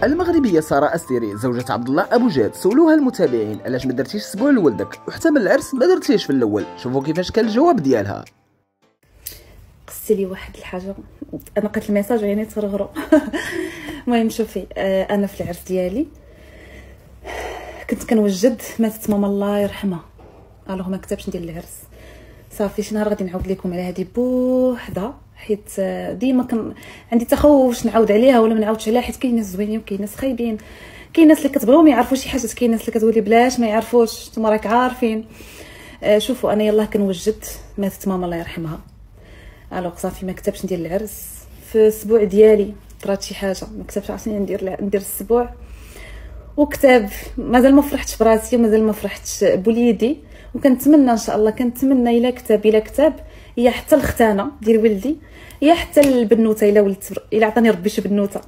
المغربيه ساره أستيري زوجة عبد الله ابو جاد سولوها المتابعين علاش ما درتيش اسبوع لولدك وحتى من العرس ما درتيش في الاول. شوفوا كيفاش كان الجواب ديالها. قصتي لي واحد الحاجه، انا قلت الميساج يعني ترغرو. المهم شوفي، انا في العرس ديالي كنت كنوجد ماتت ماما الله يرحمها، الوغ ما كتبش ندير العرس. صافي شي نهار غادي نعاود لكم على هذه بوحدها، حيت ديما عندي تخوف واش نعاود عليها ولا ما نعاودش عليها، حيت كاين ناس زوينين وكاين ناس خايبين، كاين ناس اللي كتبغيهم يعرفوا شي حاجات، كاين ناس اللي كتقولي بلاش ما يعرفوش، نتوما راك عارفين. شوفوا انا يلاه كنوجد ماتت ماما الله يرحمها، الوغ صافي ما كتبش ندير العرس. في الاسبوع ديالي طرات شي حاجه ما كتبش عرفتني ندير الاسبوع، وكتاب مازال ما فرحتش براسي ومازال ما فرحتش بوليدي، وكنتمنى ان شاء الله كنتمنى الا كتاب هي حتى الختانه ديال ولدي، هي حتى البنوته الا ولدت، الا عطاني ربي شي بنوته